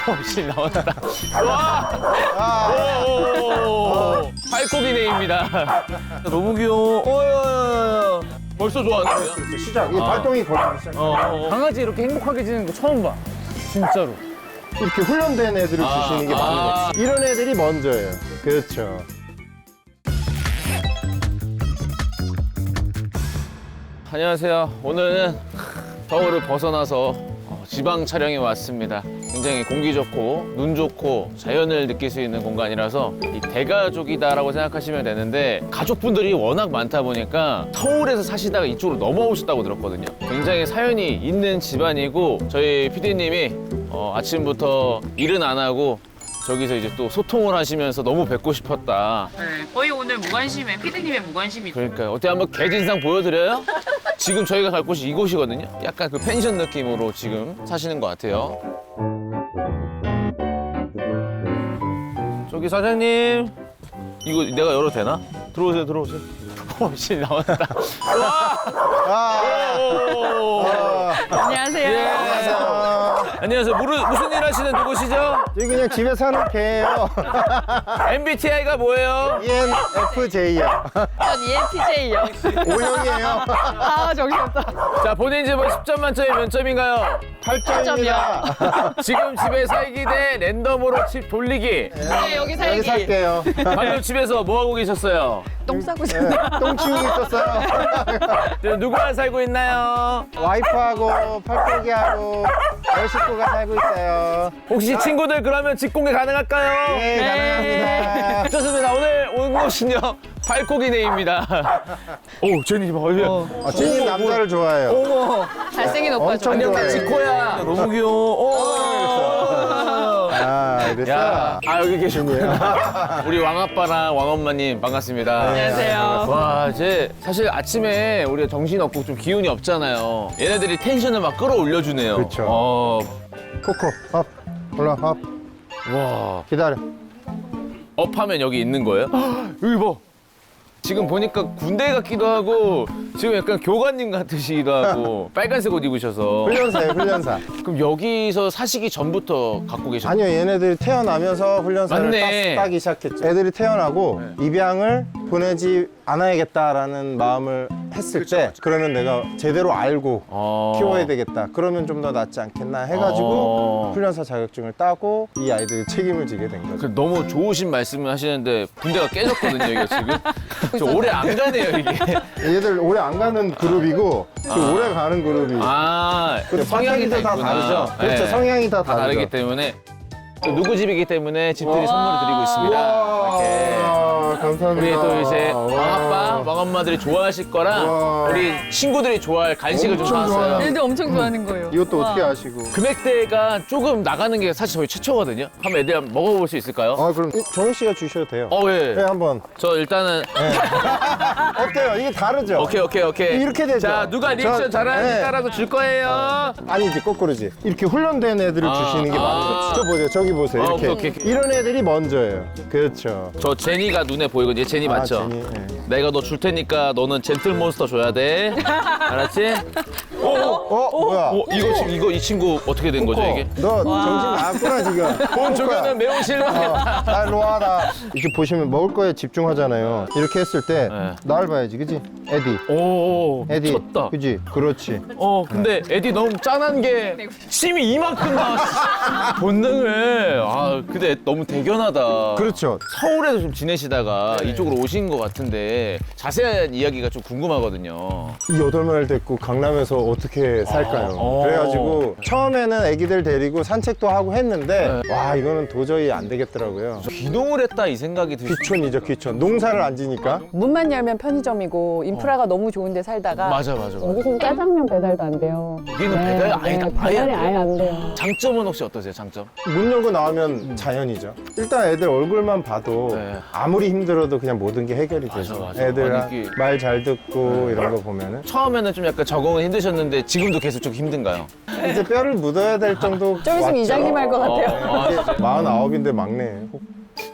없이 나온다. 와! 오! 팔코기네입니다. 너무 귀여워. 벌써 좋아하는데요? 시작. 이 발동이 걸리기 시작. 강아지 이렇게 행복하게 지는 거 처음 봐. 진짜로. 이렇게 훈련된 애들을 주시는 게 맞는 거예요. 이런 애들이 먼저예요. 그렇죠. 안녕하세요. 오늘은 서울을 벗어나서 지방 촬영에 왔습니다. 굉장히 공기 좋고 눈 좋고 자연을 느낄 수 있는 공간이라서 이 대가족이다라고 생각하시면 되는데 가족분들이 워낙 많다 보니까 서울에서 사시다가 이쪽으로 넘어오셨다고 들었거든요. 굉장히 사연이 있는 집안이고 저희 PD님이 아침부터 일은 안 하고 저기서 이제 또 소통을 하시면서 너무 뵙고 싶었다. 네, 거의 오늘 무관심에 피디님의 무관심이 그러니까요. 어때 한번 개진상 보여드려요? 지금 저희가 갈 곳이 이곳이거든요. 약간 그 펜션 느낌으로 지금 사시는 것 같아요. 저기 사장님, 이거 내가 열어도 되나? 들어오세요, 들어오세요. 없이 나온다. 안녕하세요. 예. 안녕하세요. 무슨 일 하시는 누구시죠? 여기 그냥 집에 사는 개예요. MBTI가 뭐예요? ENFJ요. 전 ENTJ요. O형이에요. 아, 정신없다. 자, 본인 집은 10점 만점에 몇 점인가요? 8점입니다. 지금 집에 살기 대 랜덤으로 집 돌리기. 네, 여기 살기. 여기 살게요. 방금 집에서 뭐 하고 계셨어요? 똥 싸고 네, 똥 치우고 있었어요. 지금 누구랑 살고 있나요? 와이프하고 팔고기하고 열 식구가 살고 있어요. 혹시 친구들 그러면 집 공개 가능할까요? 네, 가능합니다. 좋습니다. 오늘 온 곳은요 팔코기네입니다. 오 제니 봐. 찐이 남자를 좋아해요. 어머. 잘생긴 오빠 엄청 좋아요. 좋아해요. 지코야. 너무 귀여워. 아, 이랬어. 야, 여기 계시군요. 우리 왕아빠랑 왕엄마님 반갑습니다. 안녕하세요. 와, 이제 사실 아침에 우리가 정신 없고 좀 기운이 없잖아요. 얘네들이 텐션을 막 끌어올려주네요. 그쵸. 코코, 업. 올라, 업. 와, 기다려. 업하면 여기 있는 거예요? 여기 봐. 지금 보니까 군대 같기도 하고 지금 약간 교관님 같으시기도 하고 빨간색 옷 입으셔서 훈련사예요, 훈련사. 그럼 여기서 사시기 전부터 갖고 계셨나요? 아니요, 얘네들이 태어나면서 훈련사를 맞네. 따기 시작했죠. 애들이 태어나고 입양을 보내지 않아야겠다라는 마음을 했을 때 그러면 내가 제대로 알고 키워야 되겠다. 그러면 좀 더 낫지 않겠나 해가지고 훈련사 자격증을 따고 이 아이들이 책임을 지게 된 거죠. 그 너무 좋으신 말씀을 하시는데 군대가 깨졌거든요, 이게 지금. 저 오래 안 가네요, 이게. 얘들 오래 안 가는 그룹이고 오래 가는 그룹이. 그 성향이 다 다 있구나. 다르죠. 그렇죠, 네. 성향이 다 다 다르기 다르죠. 때문에 또 누구 집이기 때문에 집들이 선물을 드리고 있습니다. 이렇게. 와, 감사합니다. 우리 또 이제 와. 왕아빠, 왕엄마들이 좋아하실 거랑 와. 우리 친구들이 좋아할 간식을 좀 엄청 사왔어요. 좋아요. 애들 엄청 좋아하는 거예요. 이것도 와. 어떻게 아시고? 금액대가 조금 나가는 게 사실 저희 최초거든요. 한번 애들 한번 먹어볼 수 있을까요? 그럼 정희 씨가 주셔도 돼요. 예. 네, 한번. 저 일단은 어때요? 이게 다르죠? 오케이. 이렇게 되죠? 자, 누가 리액션 저- 잘하는지 네. 따라서 줄 거예요. 아니지, 거꾸로지. 이렇게 훈련된 애들을 주시는 게 맞는 거죠. 저 보세요, 저기 보세요. 이렇게. 오케이. 이런 애들이 먼저예요. 그렇죠. 저 제니가 눈에 보이거든요. 제니 맞죠? 제니, 네. 내가 너 줄 테니까 너는 젠틀몬스터 줘야 돼. 알았지? 뭐야? 이거 이 친구 어떻게 된 거죠, 이게? 너 정신 나갔구나, 지금. 본 주변은 매우 실망했다. 나 일로 와라. 이렇게 보시면 먹을 거에 집중하잖아요. 이렇게 했을 때 네. 나를 봐야지, 그지? 에디. 오, 에디. 미쳤다. 그지? 그렇지. 근데 에디 너무 짠한 게 침이 이만큼 나왔어. 본능을. 근데 너무 대견하다. 그렇죠. 서울에서 좀 지내시다가 이쪽으로 오신 것 같은데 자세한 이야기가 좀 궁금하거든요. 이 8마리를 데리고 강남에서 어떻게 살까요? 아. 그래가지고 처음에는 애기들 데리고 산책도 하고 했는데 네. 와, 이거는 도저히 안 되겠더라고요. 귀농을 했다 이 생각이 드시. 귀촌이죠, 귀촌. 농사를 안 지니까. 문만 열면 편의점이고 인프라가 너무 좋은데 살다가 맞아. 여기서 짜장면 배달도 안 돼요. 여기는 배달 아예 배달이 아예 안 돼요. 장점은 혹시 어떠세요? 장점? 문 열고 나오면 자연이죠. 일단 애들 얼굴만 봐도 네. 아무리 힘들어도 그냥 모든 게 해결이 되죠. 맞아. 애들 아니, 이게- 말 잘 듣고 이런 거 보면은 처음에는 좀 약간 적응은 힘드셨는데 지금도 계속 좀 힘든가요? 이제 뼈를 묻어야 될 정도. 좀 있으면 이장님 할 것 같아요. 진짜. 49인데 막내.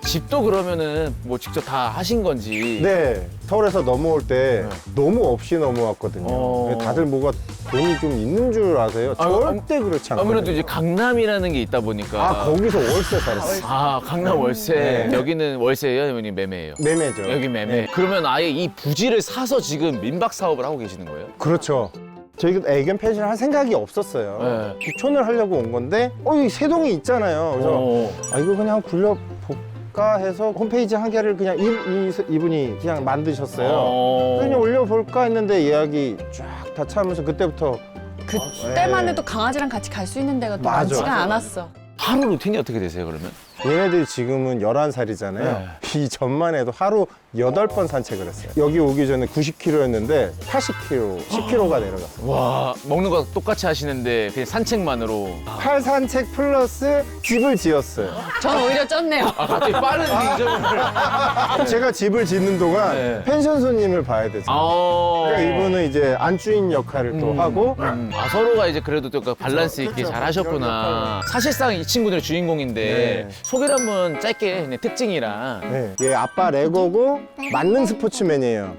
집도 그러면은 뭐 직접 다 하신 건지. 네, 서울에서 넘어올 때 너무 없이 넘어왔거든요. 어. 다들 뭐가 돈이 좀 있는 줄 아세요? 절대 그렇지 않아요. 아무래도 이제 강남이라는 게 있다 보니까. 아, 거기서 월세 살았어요. 아, 강남 월세. 네. 여기는 월세예요? 아니면 매매예요? 매매죠. 여기 매매. 그러면 아예 이 부지를 사서 지금 민박 사업을 하고 계시는 거예요? 그렇죠. 저희가 애견 펜션을 할 생각이 없었어요. 네. 귀촌을 하려고 온 건데, 이 세동이 있잖아요. 그래서 아, 이거 그냥 굴려볼까 해서 홈페이지 한 개를 그냥 이분이 그냥 만드셨어요. 그냥 올려볼까 했는데 예약이 쫙 다 차면서 그때부터 그때만 네. 해도 강아지랑 같이 갈 수 있는 데가 또 맞아. 많지가 맞아. 않았어. 하루 루틴이 어떻게 되세요, 그러면? 얘네들이 지금은 11살이잖아요. 네. 이 전만 해도 하루 8번 산책을 했어요. 여기 오기 전에 90kg였는데 80kg, 10kg가 내려갔어요. 와, 먹는 거 똑같이 하시는데 그냥 산책만으로. 팔 산책 플러스 집을 지었어요. 전 오히려 쪘네요. 아, 갑자기 빠른 인정을. 제가 집을 짓는 동안 네. 펜션 손님을 봐야 되죠. 그러니까 이분은 이제 안주인 역할을 또 하고 아, 서로가 이제 그래도 또 밸런스 있게 그렇죠. 잘 하셨구나. 사실상 이 친구들의 주인공인데 네. 소개를 한번 짧게 그냥 특징이랑. 네. 얘 아빠 레고고 만능 스포츠맨이에요.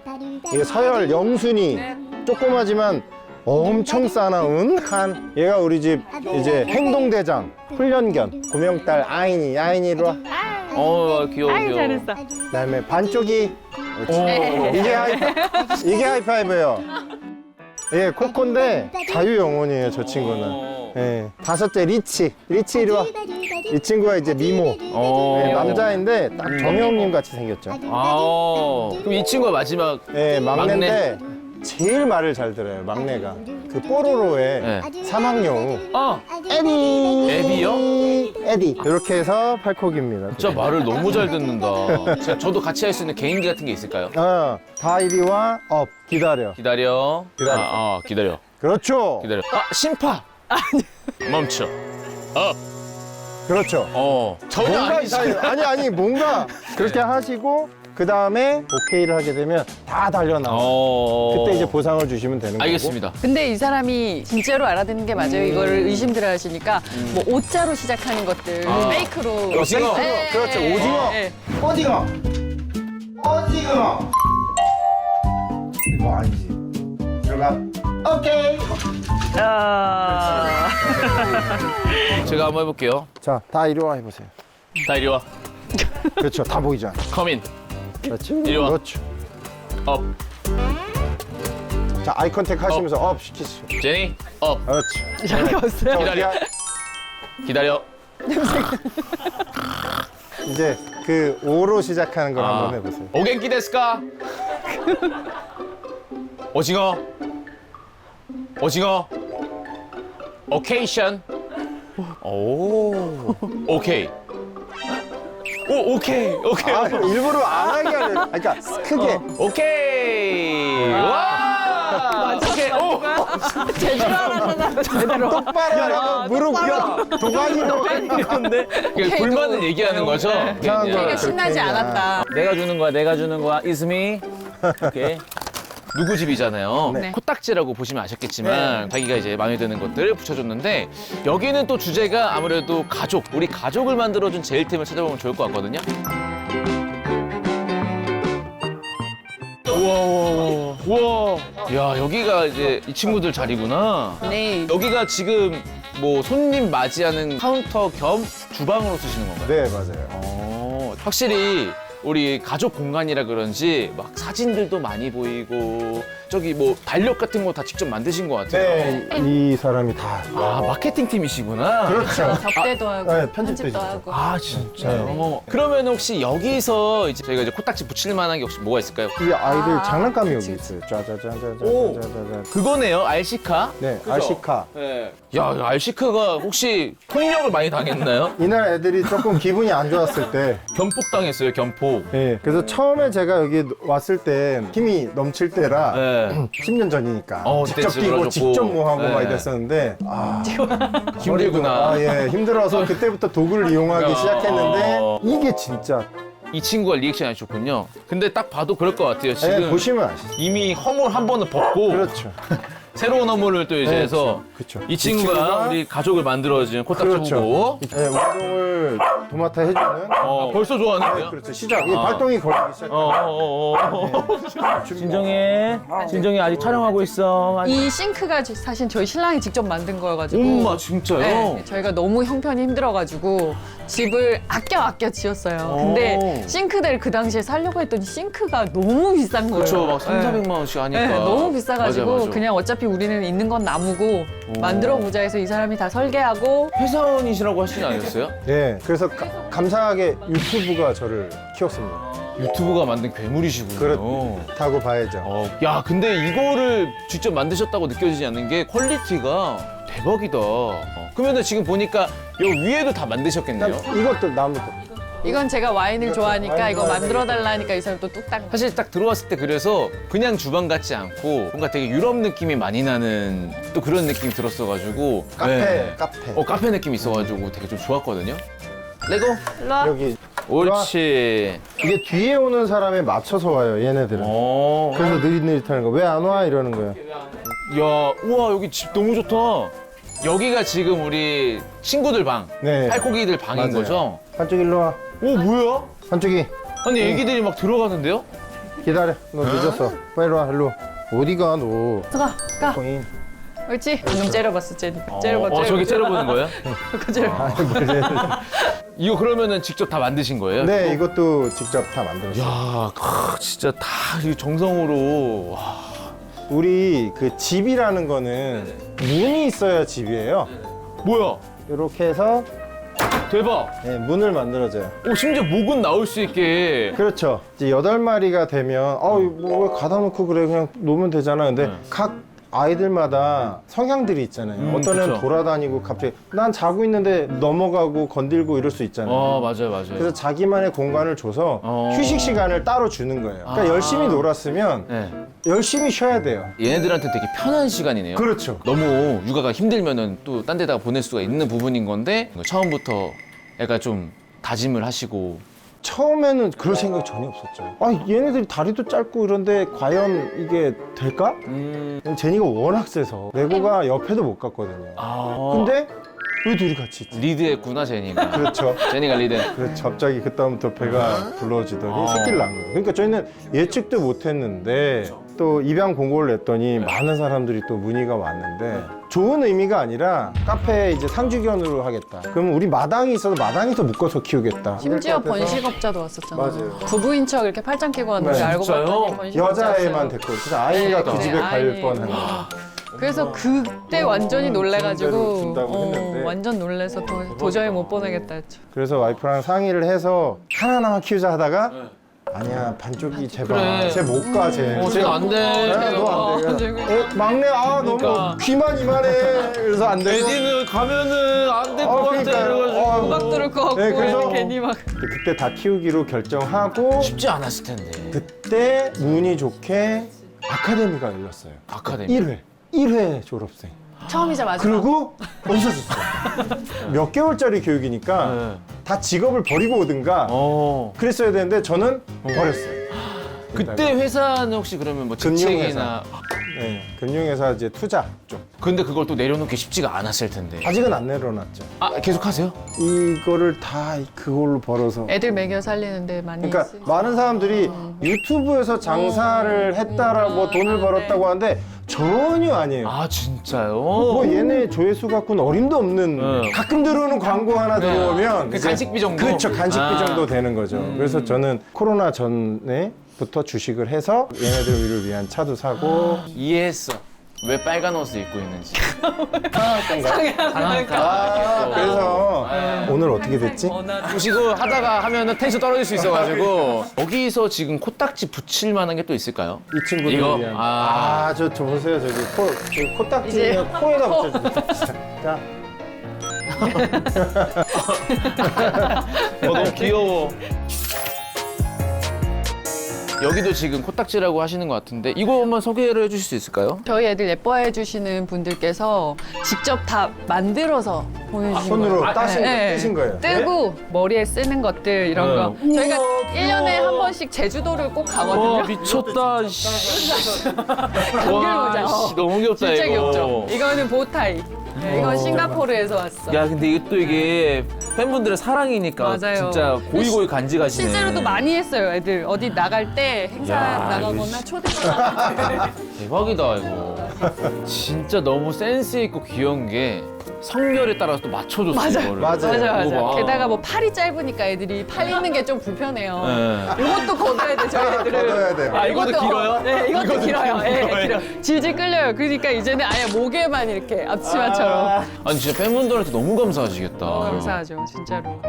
이게 서열 영순이 조그마지만 엄청 싸나운 한 얘가 우리 집 이제 행동대장 훈련견 고명딸 아인이로 와. 귀여워, 귀여워. 그다음에 반쪽이 이게 하이파이브예요. 예, 코코인데 자유영혼이에요, 저 친구는. 예, 5째 리치 이리 와. 이 친구가 이제 미모. 예, 남자인데 딱 정영님 같이 생겼죠. 그럼 이 친구가 마지막. 예, 막내인데 제일 말을 잘 들어요, 막내가. 그 뽀로로의 네. 사막여우 에디. 애비요? 에디. 이렇게 해서 팔콕입니다. 진짜 말을 너무 잘 듣는다. 저도 같이 할 수 있는 개인기 같은 게 있을까요? 다 이리 와, 업, 기다려. 기다려. 기다려. 기다려. 그렇죠. 기다려. 심파. 멈춰. 그렇죠. 전혀 뭔가 아니지. 아니 뭔가 그렇게 하시고 그 다음에 오케이를 하게 되면 다 달려나와요. 그때 이제 보상을 주시면 되는 알겠습니다. 근데 이 사람이 진짜로 알아듣는 게 맞아요. 이거를 의심들어 하시니까 뭐 오자로 시작하고 것들 페이크로. 오징어. 네. 그렇죠. 오징어. 네. 오징어. 이거 아니지. 들어가. 오케이. 제가 한번 해볼게요. 자, 다 이리 와 해보세요. 다 이리 와. 그렇죠. 다 보이잖아. 컴인. 그렇지. 이리 와. 그렇죠. 업. 자, 아이 컨택 하시면서 업 시키시죠. 제니. 업. 그렇지. 저기 없어요. 기다려. 기다려. 이제 그 오로 시작하는 걸 한번 해보세요. 오겐키 데스까? 오징어. 오징어. 오케이션. 오. 오케이. 오케이. 아, 일부러 안 하게 하려. 그러니까 크게. 오케이. 와. 오케이. 제대로 알아듣나 제대로. 똑바로 하라고 무릎 도가니로. 근데 불만을 얘기하는 거죠? 이상한 그냥. 거야. 신나지 그렇게 않았다. 내가 주는 거야, 내가 주는 거야. It's me. 오케이. 누구 집이잖아요. 네. 코딱지라고 보시면 아셨겠지만 자기가 이제 마음에 드는 것들을 붙여줬는데 여기는 또 주제가 아무래도 가족, 우리 가족을 만들어준 제일템을 찾아보면 좋을 것 같거든요. 우와. 야, 여기가 이제 이 친구들 자리구나. 네. 여기가 지금 뭐 손님 맞이하는 카운터 겸 주방으로 쓰시는 건가요? 네, 맞아요. 확실히 우리 가족 공간이라 그런지 막 사진들도 많이 보이고 저기 뭐 달력 같은 거 다 직접 만드신 것 같아요. 네, 이 사람이 다. 아, 마케팅 팀이시구나. 그렇죠. 접대도 하고 네, 편집도 편집도 해주죠. 하고. 아, 진짜요? 그러면 혹시 여기서 이제 저희가 이제 코딱지 붙일 만한 게 혹시 뭐가 있을까요? 이 아이들 아, 장난감이 여기 있어요. 짜자자자자자자자. 그거네요, 알시카. 네, 그죠? 알시카. 네. 야, 알시카가 혹시 폭력을 많이 당했나요? 이날 애들이 조금 기분이 안 좋았을 때, 견폭 당했어요, 견폭. 예, 그래서 처음에 제가 여기 왔을 때 힘이 넘칠 때라 네. 10년 전이니까 그때 직접 뛰고 찌그러졌고. 직접 뭐 하고 네. 막 이랬었는데 힘들구나. 아, 예, 힘들어서 그때부터 도구를 이용하기 시작했는데 어. 이게 진짜 이 친구가 리액션이 좋군요. 근데 딱 봐도 그럴 것 같아요. 지금 예, 보시면 아시죠. 이미 허물 한 번은 벗고 그렇죠. 새로운 업무를 또 이제 해서 그쵸. 이 친구가 우리 가족을 만들어준 코딱지 그렇죠. 후보. 네, 운동을 도맡아 해주는. 벌써 좋아하는데요? 그렇죠. 시작. 이 발동이 걸리기 시작. 진정해. 진정해. 아직 촬영하고 있어. 이 싱크가 사실 저희 신랑이 직접 만든 거여가지고. 엄마 진짜요? 네, 저희가 너무 형편이 힘들어가지고 집을 아껴 지었어요. 근데 싱크대를 그 당시에 사려고 했더니 싱크가 너무 비싼 거예요. 그렇죠. 막 3, 네. 400만 원씩 하니까. 네, 너무 비싸가지고 맞아, 맞아. 그냥 어차피 우리는 있는 건 나무고 만들어 보자 해서 이 사람이 다 설계하고 회사원이시라고 하시는 거 아니었어요? 네. 그래서 감사하게 유튜브가 저를 키웠습니다. 유튜브가 만든 괴물이시군요. 그렇다고 봐야죠. 야, 근데 이거를 직접 만드셨다고 느껴지지 않는 게 퀄리티가 대박이다. 그러면은 지금 보니까 여기 위에도 다 만드셨겠네요. 이것도 나무도. 이건 제가 와인을 좋아하니까 와인 이거 좋아하니까. 만들어 달라니까 이 사람 또 뚝딱. 사실 딱 들어왔을 때 그래서 그냥 주방 같지 않고 뭔가 되게 유럽 느낌이 많이 나는 또 그런 느낌이 들었어가지고 카페. 카페 느낌 있어가지고 되게 좀 좋았거든요. 레고 일로 와. 여기 옳지. 이게 뒤에 오는 사람에 맞춰서 와요. 얘네들은. 그래서 느릿느릿하는 거. 왜 안 와? 이러는 거예요. 야, 우와 여기 집 너무 좋다. 여기가 지금 우리 친구들 방, 네. 팔코기들 방인 맞아요. 거죠? 한쪽 일로 와. 오 뭐야? 한쪽이 아니 애기들이 막 들어가는데요? 기다려. 너 늦었어. 빨리 와. 일로. 어디가 너? 가. 코인. 그렇지. 방금 째려봤어, 째니까. 째려봐. 저기 째려보는 거예요? 째려봐. 이거 그러면은 직접 다 만드신 거예요? 네, 이것도 직접 다 만들었어요. 야, 진짜 다 이 정성으로. 와. 우리 그 집이라는 거는 문이 있어야 집이에요. 뭐야? 이렇게 해서 대박. 네, 문을 만들어줘요. 오, 심지어 목은 나올 수 있게. 그렇죠. 이제 8마리가 되면 뭐 왜 가다 놓고 그래 그냥 놓으면 되잖아. 근데 각 아이들마다 성향들이 있잖아요. 어떤 애는 그쵸. 돌아다니고 갑자기 난 자고 있는데 넘어가고 건들고 이럴 수 있잖아요. 맞아요. 그래서 자기만의 공간을 줘서 휴식 시간을 따로 주는 거예요. 그러니까 열심히 놀았으면 네. 열심히 쉬어야 돼요. 얘네들한테 되게 편한 시간이네요. 그렇죠. 너무 육아가 힘들면은 또 딴 데다가 보낼 수가 있는 부분인 건데 처음부터 애가 좀 다짐을 하시고 처음에는 그럴 생각이 전혀 없었죠. 얘네들이 다리도 짧고 이런데 과연 이게 될까? 제니가 워낙 세서 레고가 옆에도 못 갔거든요. 근데 왜 둘이 같이 있지? 리드했구나 제니가. 그렇죠. 제니가 리드. 그래서 갑자기 그다음부터 배가 불러지더니 새끼를 낳은 거예요. 그러니까 저희는 예측도 못했는데 또 입양 공고를 냈더니 많은 사람들이 또 문의가 왔는데 좋은 의미가 아니라 카페에 이제 상주견으로 하겠다. 그러면 우리 마당이 있어서 마당에서 묶어서 키우겠다. 심지어 이럴 것 같아서 번식업자도 왔었잖아. 맞아요. 부부인 척 이렇게 팔짱 끼고 왔는데 네. 알고 진짜요? 봤더니 번식업자였어요. 여자애만 됐거든요. 그래서 아이가 네, 그 집에 갈 아이. 뻔한 거예요. 그래서 그때 완전히 좋은 대로 놀래가지고 준다고 했는데. 완전 놀래서 도저히 못 보내겠다 했죠. 그래서 와이프랑 상의를 해서 하나만 키우자 하다가 아니야 반쪽이 제발 그래. 쟤 못 가 쟤. 제가 안 돼. 너안 돼. 막내 너무 그러니까. 귀만 이만해. 그래서 안 되고. 에디는 가면은 안 될 것 같아. 그러니까요. 그래가지고. 호박 뚫을 것 같고 네, 그래서 괜히 막. 그때 다 키우기로 결정하고 쉽지 않았을 텐데. 그때 운이 좋게 아카데미가 열렸어요. 아카데미. 1회 졸업생. 처음이자 마지막. 그리고 없어졌어. 몇 개월짜리 교육이니까 다 직업을 버리고 오든가 그랬어야 되는데 저는 버렸어요. 그때 회사는 혹시 그러면 뭐 직책이나 네, 금융회사 이제 투자 쪽. 근데 그걸 또 내려놓기 쉽지가 않았을 텐데. 아직은 안 내려놨죠. 계속 하세요? 이거를 다 그걸로 벌어서. 애들 먹여 살리는데 많이 그러니까 많은 사람들이 유튜브에서 장사를 했다라고 돈을 벌었다고 하는데 전혀 아니에요. 진짜요? 뭐 얘네 조회수 갖고는 어림도 없는 가끔 들어오는 광고 하나 들어오면 그 이제 간식비 정도? 그렇죠. 간식비 정도 되는 거죠. 그래서 저는 코로나 전에부터 주식을 해서 얘네들을 위한 차도 사고 이해했어. 왜 빨간 옷을 입고 있는지. 그래서 오늘 어떻게 됐지? 보시고 하다가 하면은 텐션 떨어질 수 있어가지고 여기서 지금 코딱지 붙일 만한 게 또 있을까요? 이 친구들 이거? 위한 저 보세요 저기 코딱지 코에다 붙여주세요. 자 너무 귀여워. 여기도 지금 코딱지라고 하시는 것 같은데 이거 한번 소개를 해주실 수 있을까요? 저희 애들 예뻐해 주시는 분들께서 직접 다 만들어서 보내주신 손으로 거예요. 뜨신 거예요. 뜨고 머리에 쓰는 것들 이런 거. 저희가 1년에 한 번씩 제주도를 꼭 가거든요. 와 미쳤다. 모자. 씨, 너무 귀엽다 진짜 이거. 귀엽죠? 이거는 보타이. 네, 이건 싱가포르에서 왔어. 야 근데 이게 또 이게 팬분들의 사랑이니까 맞아요. 진짜 고이고이 간직하시네. 실제로도 많이 했어요, 애들. 어디 나갈 때 행사 나가거나 초대받을 대박이다 이거. 진짜 너무 센스 있고 귀여운 게 성별에 따라서 또 맞춰줬어 맞아요. 이거를. 맞아요. 이거 봐. 게다가 뭐 팔이 짧으니까 애들이 팔 있는 게 좀 불편해요. 네. 이것도 걷어야 돼, 저희 애들은. 걷어야 돼. 아 이것도 길어요? 네, 이것도 길어요. 예, 길어요? 길어요. 질질 끌려요. 그러니까 이제는 아예 목에만 이렇게 앞치마처럼. 아니 진짜 팬분들한테 너무 감사하시겠다. 감사하죠, 진짜로.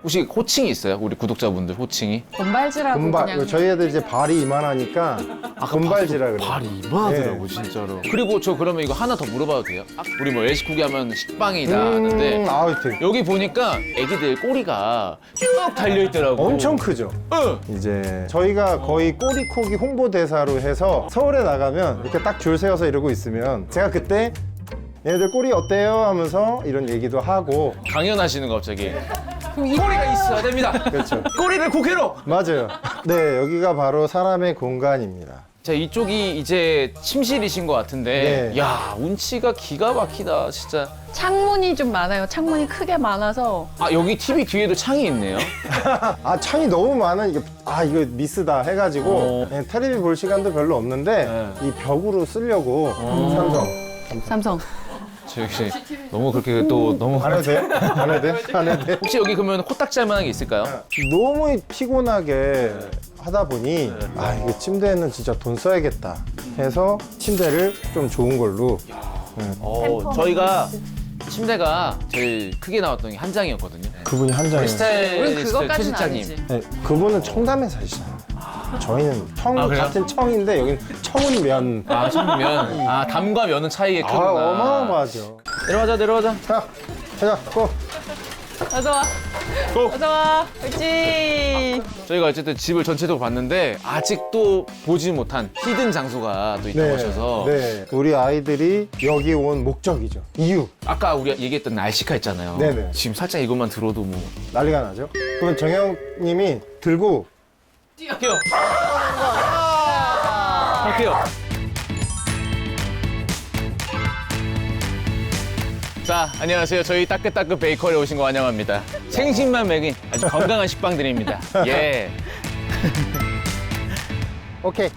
혹시 호칭이 있어요? 우리 구독자분들 호칭이? 건발지라고 금발 그냥. 저희 애들 이제 발이 이만하니까 금발지라 그래요. 발이 이만하더라고 진짜로. 그리고 저 그러면 이거 하나 더 물어봐도 돼요? 우리 뭐 LC국이 하면 식빵이다 하는데 아우 되게 여기 보니까 애기들 꼬리가 쭉 달려있더라고. 엄청 크죠. 응. 이제 저희가 거의 꼬리코기 홍보대사로 해서 서울에 나가면 이렇게 딱 줄 세워서 이러고 있으면 제가 그때 얘네들 꼬리 어때요? 하면서 이런 얘기도 하고 강연하시는 거 갑자기. 꼬리가 있어야 됩니다. 그렇죠. 꼬리를 국회로. 맞아요. 네, 여기가 바로 사람의 공간입니다. 자 이쪽이 이제 침실이신 것 같은데 네. 야 운치가 기가 막히다 진짜. 창문이 좀 많아요. 창문이 크게 많아서. 아 여기 TV 뒤에도 창이 있네요. 아 창이 너무 많은 이게 이거 미스다 해가지고 네, 텔레비 볼 시간도 별로 없는데 이 벽으로 쓰려고 삼성. 저기 너무 그렇게 또 너무 안 해도 돼요? 안 해도 돼요? 안 해도 돼요? 혹시 여기 그러면 코딱지 할 만한 게 있을까요? 너무 피곤하게 하다 보니 이게 침대에는 진짜 돈 써야겠다 해서 침대를 좀 좋은 걸로 저희가 침대가 제일 크게 나왔던 게 한 장이었거든요. 그분이 한 장에 우린 스타일리스트 최 그거까지는 실장님. 아니지. 네, 그분은 청담에 사시잖아요. 저희는 청 아, 그래요? 같은 청인데 여기는 청은 면. 아 청면. 아 담과 면은 차이가 크구나. 어마어마하죠. 내려가자 내려가자. 자, 가자, 고. 어서와. 어서와. 그렇지. 저희가 어쨌든 집을 전체적으로 봤는데 아직도 보지 못한 히든 장소가 또 있다고 하셔서 네. 우리 아이들이 여기 온 목적이죠. 이유. 아까 우리가 얘기했던 날씨카 있잖아요. 네네. 지금 살짝 이것만 들어도 뭐 난리가 나죠. 그럼 정영님이 들고 할게요. 할게요. 자, 안녕하세요. 저희 따끈따끈 베이커리에 오신 거 환영합니다. 생신만 먹인 아주 건강한 식빵들입니다. 예. 오케이.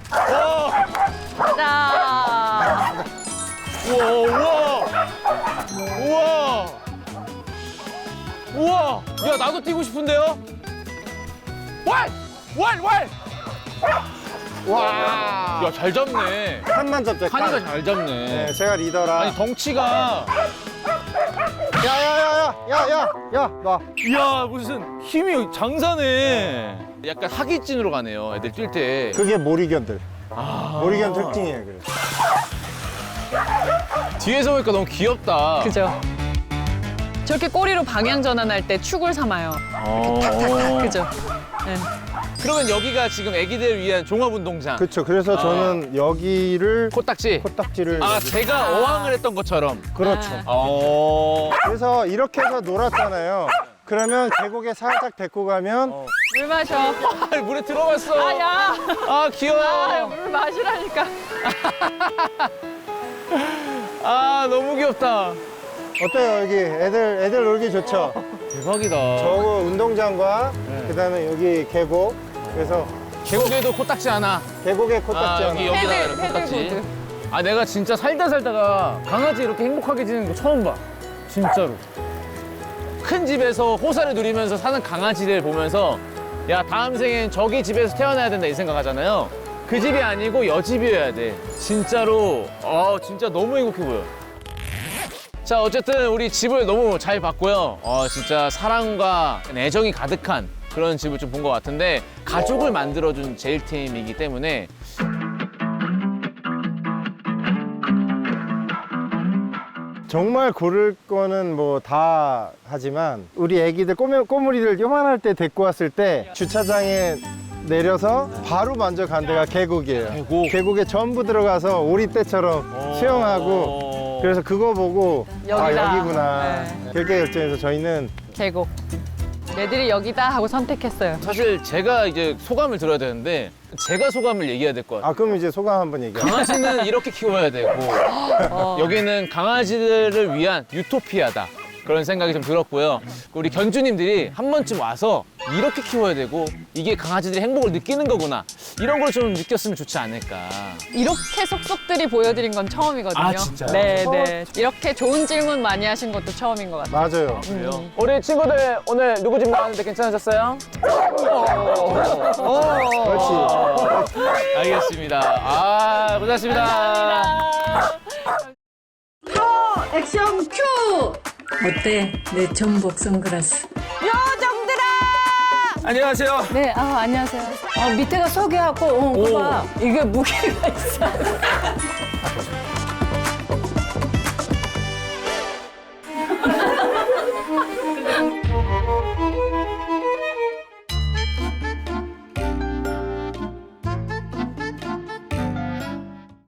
자. 우와, 우와! 우와! 우와! 야, 나도 뛰고 싶은데요? 왈! 왈! 왈! 와. 야, 잘 잡네. 칸만 잡자. 칸. 한이가 잘 잡네. 네, 제가 리더라. 아니, 덩치가. 야야야야야야야 나. 이야, 무슨 힘이 장사네. 약간 하기진으로 가네요, 애들 뛸 때. 그게 모리견들. 모리견 특징이에요. 그래서. 뒤에서 보니까 너무 귀엽다. 그죠. 저렇게 꼬리로 방향 전환할 때 축을 삼아요. 탁탁탁. 그죠. 네. 그러면 여기가 지금 애기들 위한 종합운동장. 그렇죠. 그래서 저는 여기를 코딱지. 코딱지를 아, 여기- 제가 어항을 했던 것처럼. 그렇죠. 그래서 이렇게 해서 놀았잖아요. 그러면 계곡에 살짝 데리고 가면 물 마셔. 아, 물에 들어갔어. 아, 야. 아, 귀여워. 아, 물 마시라니까. 아, 너무 귀엽다. 어때요 여기 애들 놀기 좋죠. 대박이다. 저거 운동장과 그다음에 여기 계곡. 그래서 계곡에도 코딱지 하나. 계곡에 코딱지 아, 하나. 여기다 패들, 코딱지. 패들보드. 아, 내가 진짜 살다가 강아지 이렇게 행복하게 지내는 거 처음 봐. 진짜로. 큰 집에서 호사를 누리면서 사는 강아지들 보면서 야, 다음 생엔 저기 집에서 태어나야 된다 이 생각하잖아요. 그 집이 아니고 여집이어야 돼. 진짜로. 진짜 너무 행복해 보여. 자, 어쨌든 우리 집을 너무 잘 봤고요. 진짜 사랑과 애정이 가득한 그런 집을 좀 본 것 같은데 가족을 만들어준 제일팀이기 때문에 정말 고를 거는 뭐 다 하지만 우리 애기들 꼬물이들 요만할 때 데리고 왔을 때 주차장에 내려서 바로 먼저 간 데가 계곡이에요. 계곡? 계곡에 전부 들어가서 오리 때처럼 수영하고 그래서 그거 보고 아 여기다. 여기구나. 네. 그렇게 결정해서 저희는 계곡. 애들이 여기다 하고 선택했어요. 사실 제가 이제 소감을 들어야 되는데 제가 소감을 얘기해야 될 것 같아요. 아 그럼 이제 소감 한번 얘기해. 강아지는 이렇게 키워야 되고 여기는 강아지들을 위한 유토피아다. 그런 생각이 좀 들었고요. 우리 견주님들이 한 번쯤 와서 이렇게 키워야 되고 이게 강아지들이 행복을 느끼는 거구나. 이런 걸 좀 느꼈으면 좋지 않을까. 이렇게 속속들이 보여드린 건 처음이거든요. 아, 진짜요? 네. 이렇게 좋은 질문 많이 하신 것도 처음인 것 같아요. 맞아요. 우리 친구들 오늘 누구 집 나왔는데 괜찮으셨어요? 그렇지. 알겠습니다. 아, 고생하셨습니다. 액션 큐! 어때? 내 전복 선글라스. 안녕하세요. 네, 안녕하세요. 밑에가 속이갖고, 봐봐. 이게 무게가 있어.